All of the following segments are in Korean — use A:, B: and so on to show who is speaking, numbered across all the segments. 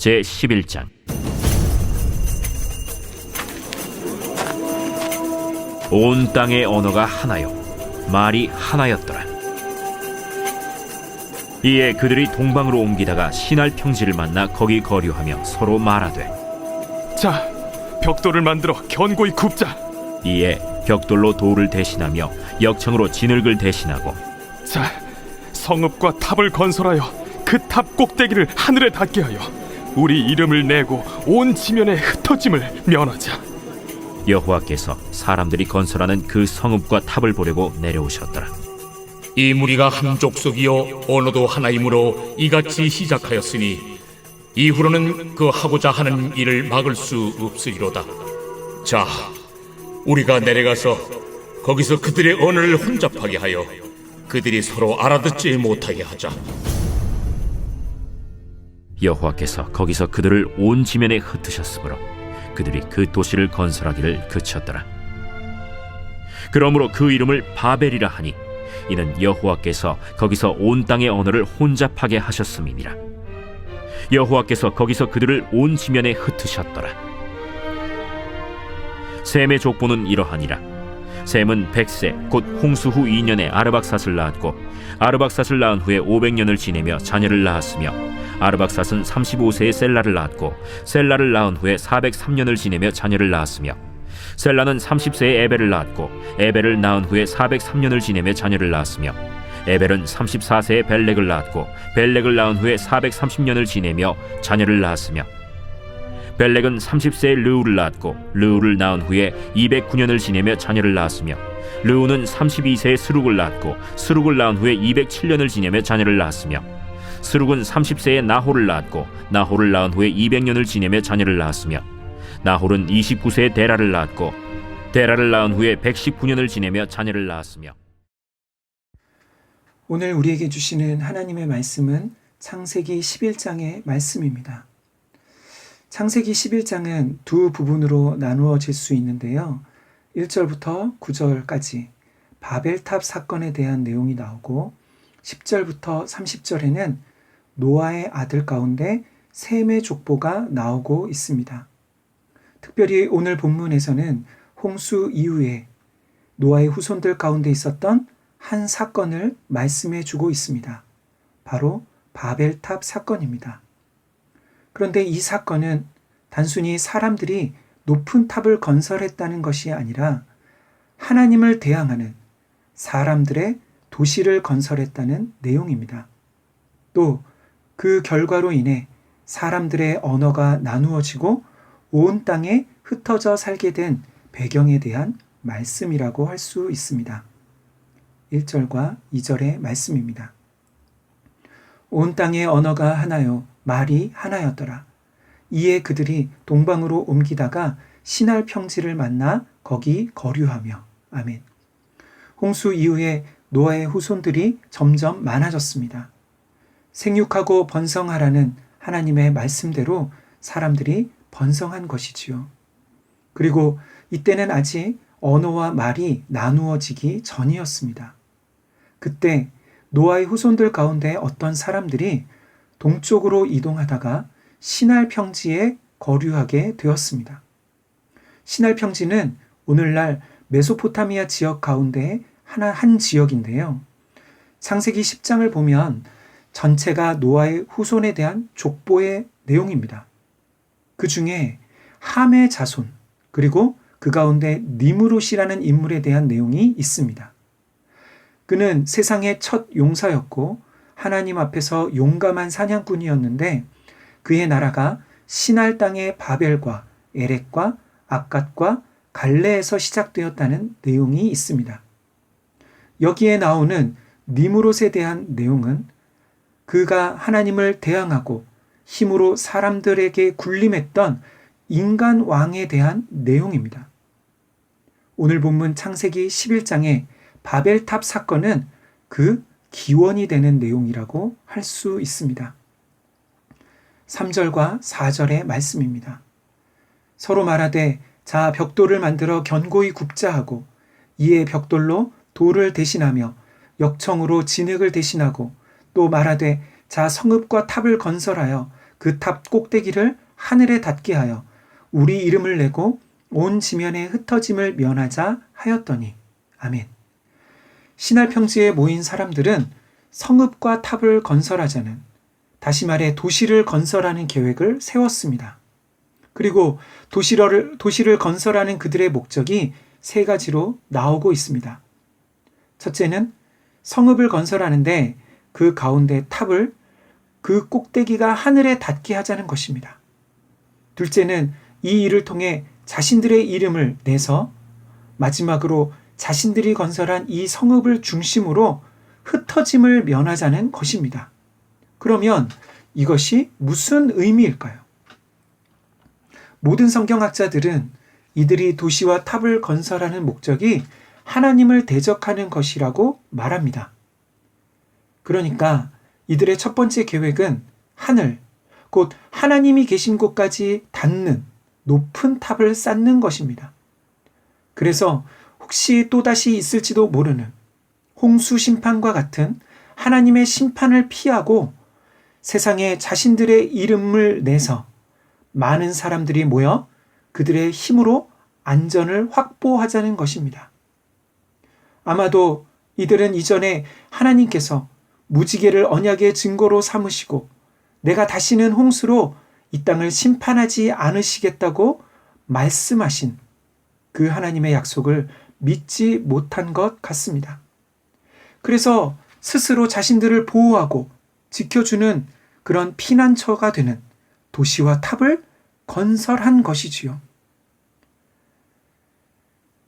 A: 제11장. 온 땅의 언어가 하나요 말이 하나였더라. 이에 그들이 동방으로 옮기다가 신할 평지를 만나 거기 거류하며 서로 말하되,
B: 자, 벽돌을 만들어 견고히 굽자.
A: 이에 벽돌로 돌을 대신하며 역청으로 진흙을 대신하고,
B: 자, 성읍과 탑을 건설하여 그 탑 꼭대기를 하늘에 닿게 하여 우리 이름을 내고 온 지면에 흩어짐을 면하자.
A: 여호와께서 사람들이 건설하는 그 성읍과 탑을 보려고 내려오셨더라.
C: 이 무리가 한 족속이요 언어도 하나이므로 이같이 시작하였으니 이후로는 그 하고자 하는 일을 막을 수 없으리로다. 자, 우리가 내려가서 거기서 그들의 언어를 혼잡하게 하여 그들이 서로 알아듣지 못하게 하자.
A: 여호와께서 거기서 그들을 온 지면에 흩으셨으므로 그들이 그 도시를 건설하기를 그쳤더라. 그러므로 그 이름을 바벨이라 하니 이는 여호와께서 거기서 온 땅의 언어를 혼잡하게 하셨음이니라. 여호와께서 거기서 그들을 온 지면에 흩으셨더라. 셈의 족보는 이러하니라. 셈은 100세 곧 홍수 후 2년에 아르박삿을 낳았고, 아르박삿을 낳은 후에 500년을 지내며 자녀를 낳았으며, 아르박삿은 35세에 셀라를 낳았고, 셀라를 낳은 후에 403년을 지내며 자녀를 낳았으며, 셀라는 30세에 에벨을 낳았고, 에벨을 낳은 후에 403년을 지내며 자녀를 낳았으며, 에벨은 34세에 벨렉을 낳았고, 벨렉을 낳은 후에 430년을 지내며 자녀를 낳았으며, 벨렉은 30세에 르우를 낳았고, 르우를 낳은 후에 209년을 지내며 자녀를 낳았으며, 르우는 32세에 스룩을 낳았고, 스룩을 낳은 후에 207년을 지내며 자녀를 낳았으며, 스룩은 30세에 나홀을 낳았고, 나홀을 낳은 후에 200년을 지내며 자녀를 낳았으며, 나홀은 29세에 데라를 낳았고, 데라를 낳은 후에 119년을 지내며 자녀를 낳았으며.
D: 오늘 우리에게 주시는 하나님의 말씀은 창세기 11장의 말씀입니다. 창세기 11장은 두 부분으로 나누어질 수 있는데요. 1절부터 9절까지 바벨탑 사건에 대한 내용이 나오고, 10절부터 30절에는 노아의 아들 가운데 셈의 족보가 나오고 있습니다. 특별히 오늘 본문에서는 홍수 이후에 노아의 후손들 가운데 있었던 한 사건을 말씀해 주고 있습니다. 바로 바벨탑 사건입니다. 그런데 이 사건은 단순히 사람들이 높은 탑을 건설했다는 것이 아니라 하나님을 대항하는 사람들의 도시를 건설했다는 내용입니다. 또 그 결과로 인해 사람들의 언어가 나누어지고 온 땅에 흩어져 살게 된 배경에 대한 말씀이라고 할 수 있습니다. 1절과 2절의 말씀입니다. 온 땅의 언어가 하나요 말이 하나였더라. 이에 그들이 동방으로 옮기다가 신할 평지를 만나 거기 거류하며. 아멘. 홍수 이후에 노아의 후손들이 점점 많아졌습니다. 생육하고 번성하라는 하나님의 말씀대로 사람들이 번성한 것이지요. 그리고 이때는 아직 언어와 말이 나누어지기 전이었습니다. 그때 노아의 후손들 가운데 어떤 사람들이 동쪽으로 이동하다가 신할 평지에 거류하게 되었습니다. 신할 평지는 오늘날 메소포타미아 지역 가운데 한 지역인데요. 창세기 10장을 보면 전체가 노아의 후손에 대한 족보의 내용입니다. 그 중에 함의 자손, 그리고 그 가운데 니므롯이라는 인물에 대한 내용이 있습니다. 그는 세상의 첫 용사였고 하나님 앞에서 용감한 사냥꾼이었는데 그의 나라가 신할 땅의 바벨과 에렉과 아갓과 갈레에서 시작되었다는 내용이 있습니다. 여기에 나오는 니므롯에 대한 내용은 그가 하나님을 대항하고 힘으로 사람들에게 군림했던 인간 왕에 대한 내용입니다. 오늘 본문 창세기 11장의 바벨탑 사건은 그 기원이 되는 내용이라고 할 수 있습니다. 3절과 4절의 말씀입니다. 서로 말하되 자 벽돌을 만들어 견고히 굽자 하고 이에 벽돌로 돌을 대신하며 역청으로 진흙을 대신하고 또 말하되 자 성읍과 탑을 건설하여 그 탑 꼭대기를 하늘에 닿게 하여 우리 이름을 내고 온 지면에 흩어짐을 면하자 하였더니. 아멘. 신할 평지에 모인 사람들은 성읍과 탑을 건설하자는, 다시 말해 도시를 건설하는 계획을 세웠습니다. 그리고 도시를 건설하는 그들의 목적이 세 가지로 나오고 있습니다. 첫째는 성읍을 건설하는데 그 가운데 탑을, 그 꼭대기가 하늘에 닿게 하자는 것입니다. 둘째는 이 일을 통해 자신들의 이름을 내서, 마지막으로 자신들이 건설한 이 성읍을 중심으로 흩어짐을 면하자는 것입니다. 그러면 이것이 무슨 의미일까요? 모든 성경학자들은 이들이 도시와 탑을 건설하는 목적이 하나님을 대적하는 것이라고 말합니다. 그러니까 이들의 첫 번째 계획은 하늘, 곧 하나님이 계신 곳까지 닿는 높은 탑을 쌓는 것입니다. 그래서 혹시 또다시 있을지도 모르는 홍수 심판과 같은 하나님의 심판을 피하고 세상에 자신들의 이름을 내서 많은 사람들이 모여 그들의 힘으로 안전을 확보하자는 것입니다. 아마도 이들은 이전에 하나님께서 무지개를 언약의 증거로 삼으시고 내가 다시는 홍수로 이 땅을 심판하지 않으시겠다고 말씀하신 그 하나님의 약속을 믿지 못한 것 같습니다. 그래서 스스로 자신들을 보호하고 지켜주는 그런 피난처가 되는 도시와 탑을 건설한 것이지요.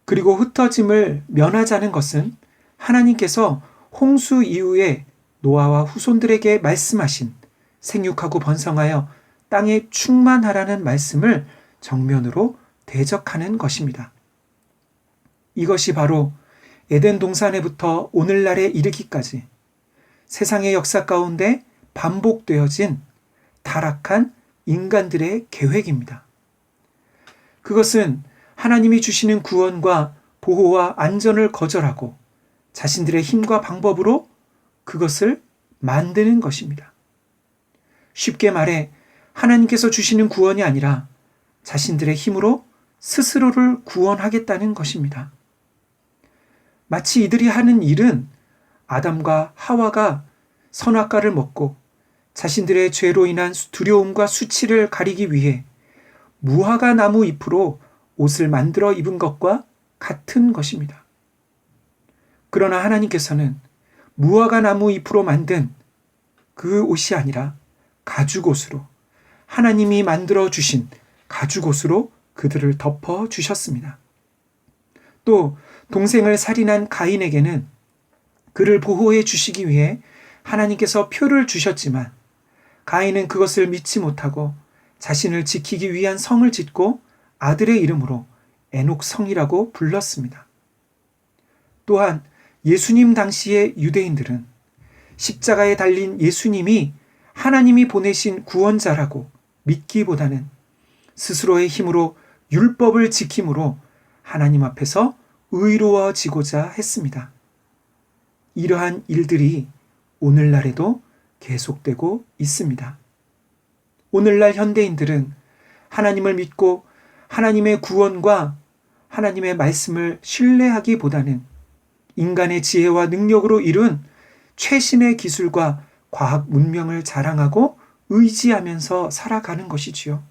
D: 그리고 흩어짐을 면하자는 것은 하나님께서 홍수 이후에 노아와 후손들에게 말씀하신 생육하고 번성하여 땅에 충만하라는 말씀을 정면으로 대적하는 것입니다. 이것이 바로 에덴 동산에부터 오늘날에 이르기까지 세상의 역사 가운데 반복되어진 타락한 인간들의 계획입니다. 그것은 하나님이 주시는 구원과 보호와 안전을 거절하고 자신들의 힘과 방법으로 그것을 만드는 것입니다. 쉽게 말해 하나님께서 주시는 구원이 아니라 자신들의 힘으로 스스로를 구원하겠다는 것입니다. 마치 이들이 하는 일은 아담과 하와가 선악과를 먹고 자신들의 죄로 인한 두려움과 수치를 가리기 위해 무화과 나무 잎으로 옷을 만들어 입은 것과 같은 것입니다. 그러나 하나님께서는 무화과 나무 잎으로 만든 그 옷이 아니라 가죽옷으로, 하나님이 만들어 주신 가죽옷으로 그들을 덮어 주셨습니다. 또 동생을 살인한 가인에게는 그를 보호해 주시기 위해 하나님께서 표를 주셨지만 가인은 그것을 믿지 못하고 자신을 지키기 위한 성을 짓고 아들의 이름으로 에녹성이라고 불렀습니다. 또한 예수님 당시의 유대인들은 십자가에 달린 예수님이 하나님이 보내신 구원자라고 믿기보다는 스스로의 힘으로 율법을 지킴으로 하나님 앞에서 의로워지고자 했습니다. 이러한 일들이 오늘날에도 계속되고 있습니다. 오늘날 현대인들은 하나님을 믿고 하나님의 구원과 하나님의 말씀을 신뢰하기보다는 인간의 지혜와 능력으로 이룬 최신의 기술과 과학 문명을 자랑하고 의지하면서 살아가는 것이지요.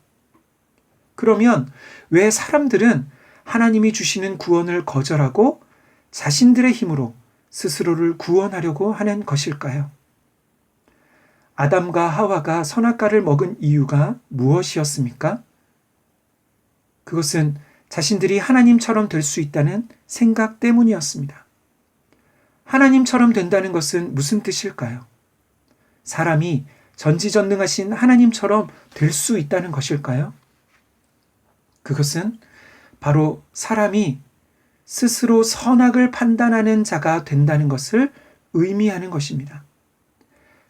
D: 그러면 왜 사람들은 하나님이 주시는 구원을 거절하고 자신들의 힘으로 스스로를 구원하려고 하는 것일까요? 아담과 하와가 선악과를 먹은 이유가 무엇이었습니까? 그것은 자신들이 하나님처럼 될 수 있다는 생각 때문이었습니다. 하나님처럼 된다는 것은 무슨 뜻일까요? 사람이 전지전능하신 하나님처럼 될 수 있다는 것일까요? 그것은 바로 사람이 스스로 선악을 판단하는 자가 된다는 것을 의미하는 것입니다.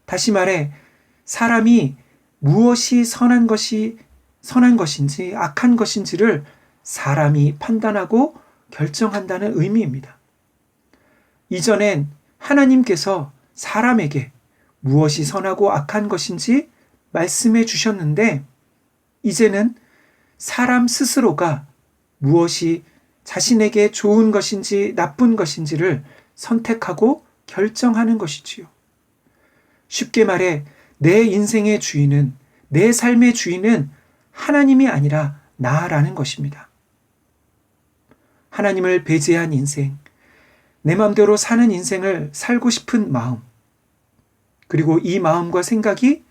D: 다시 말해 사람이 무엇이 선한 것인지 악한 것인지를 사람이 판단하고 결정한다는 의미입니다. 이전엔 하나님께서 사람에게 무엇이 선하고 악한 것인지 말씀해 주셨는데 이제는 사람 스스로가 무엇이 자신에게 좋은 것인지 나쁜 것인지를 선택하고 결정하는 것이지요. 쉽게 말해 내 인생의 주인은, 내 삶의 주인은 하나님이 아니라 나라는 것입니다. 하나님을 배제한 인생, 내 마음대로 사는 인생을 살고 싶은 마음, 그리고 이 마음과 생각이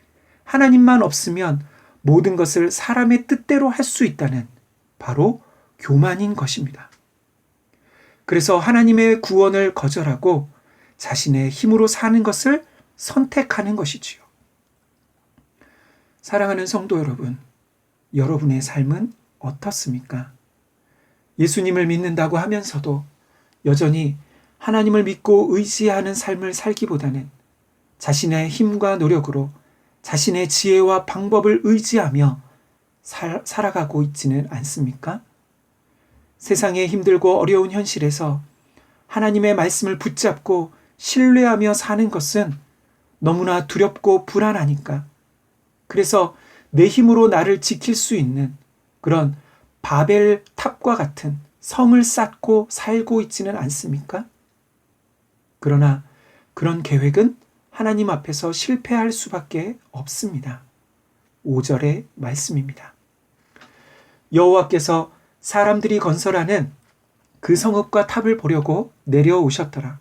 D: 하나님만 없으면 모든 것을 사람의 뜻대로 할 수 있다는 바로 교만인 것입니다. 그래서 하나님의 구원을 거절하고 자신의 힘으로 사는 것을 선택하는 것이지요. 사랑하는 성도 여러분, 여러분의 삶은 어떻습니까? 예수님을 믿는다고 하면서도 여전히 하나님을 믿고 의지하는 삶을 살기보다는 자신의 힘과 노력으로 자신의 지혜와 방법을 의지하며 살아가고 있지는 않습니까? 세상의 힘들고 어려운 현실에서 하나님의 말씀을 붙잡고 신뢰하며 사는 것은 너무나 두렵고 불안하니까. 그래서 내 힘으로 나를 지킬 수 있는 그런 바벨 탑과 같은 성을 쌓고 살고 있지는 않습니까? 그러나 그런 계획은 하나님 앞에서 실패할 수밖에 없습니다. 5절의 말씀입니다. 여호와께서 사람들이 건설하는 그 성읍과 탑을 보려고 내려오셨더라.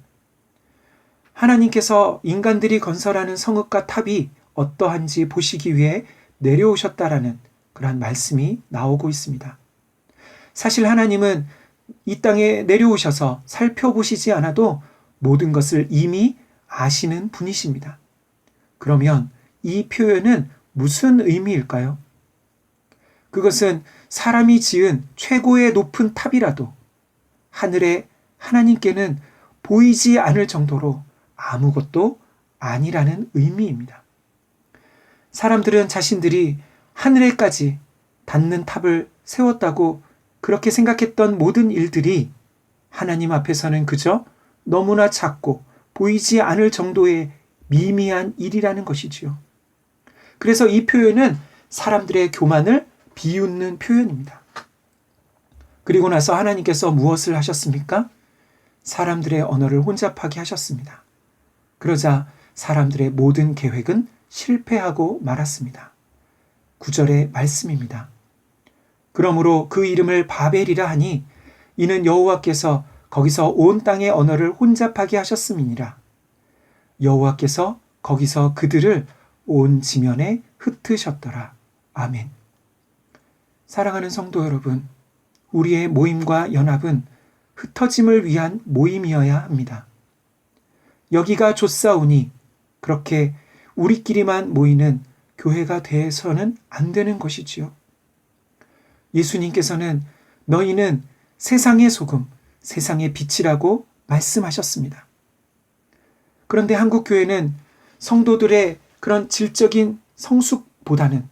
D: 하나님께서 인간들이 건설하는 성읍과 탑이 어떠한지 보시기 위해 내려오셨다라는 그러한 말씀이 나오고 있습니다. 사실 하나님은 이 땅에 내려오셔서 살펴보시지 않아도 모든 것을 이미 아시는 분이십니다. 그러면 이 표현은 무슨 의미일까요? 그것은 사람이 지은 최고의 높은 탑이라도 하늘에 하나님께는 보이지 않을 정도로 아무것도 아니라는 의미입니다. 사람들은 자신들이 하늘에까지 닿는 탑을 세웠다고 그렇게 생각했던 모든 일들이 하나님 앞에서는 그저 너무나 작고 보이지 않을 정도의 미미한 일이라는 것이지요. 그래서 이 표현은 사람들의 교만을 비웃는 표현입니다. 그리고 나서 하나님께서 무엇을 하셨습니까? 사람들의 언어를 혼잡하게 하셨습니다. 그러자 사람들의 모든 계획은 실패하고 말았습니다. 9절의 말씀입니다. 그러므로 그 이름을 바벨이라 하니 이는 여호와께서 거기서 온 땅의 언어를 혼잡하게 하셨음이니라. 여호와께서 거기서 그들을 온 지면에 흩으셨더라. 아멘. 사랑하는 성도 여러분, 우리의 모임과 연합은 흩어짐을 위한 모임이어야 합니다. 여기가 좋사오니 그렇게 우리끼리만 모이는 교회가 돼서는 안 되는 것이지요. 예수님께서는 너희는 세상의 소금, 세상의 빛이라고 말씀하셨습니다. 그런데 한국 교회는 성도들의 그런 질적인 성숙보다는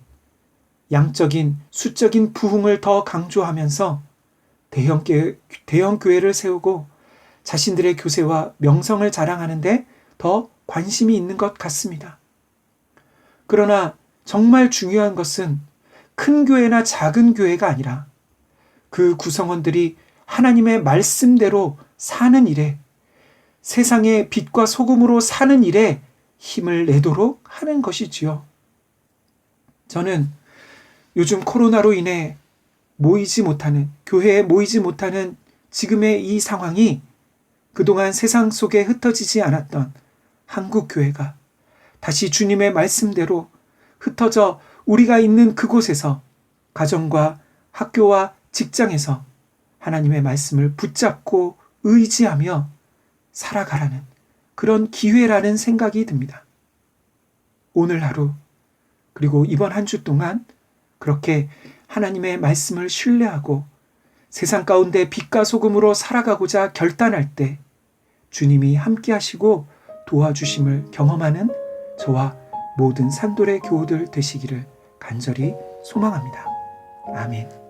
D: 양적인 수적인 부흥을 더 강조하면서 대형 교회를 세우고 자신들의 교세와 명성을 자랑하는데 더 관심이 있는 것 같습니다. 그러나 정말 중요한 것은 큰 교회나 작은 교회가 아니라 그 구성원들이 하나님의 말씀대로 사는 일에, 세상의 빛과 소금으로 사는 일에 힘을 내도록 하는 것이지요. 저는 요즘 코로나로 인해 교회에 모이지 못하는 지금의 이 상황이 그동안 세상 속에 흩어지지 않았던 한국 교회가 다시 주님의 말씀대로 흩어져 우리가 있는 그곳에서 가정과 학교와 직장에서 하나님의 말씀을 붙잡고 의지하며 살아가라는 그런 기회라는 생각이 듭니다. 오늘 하루 그리고 이번 한 주 동안 그렇게 하나님의 말씀을 신뢰하고 세상 가운데 빛과 소금으로 살아가고자 결단할 때 주님이 함께 하시고 도와주심을 경험하는 저와 모든 산돌의 교우들 되시기를 간절히 소망합니다. 아멘.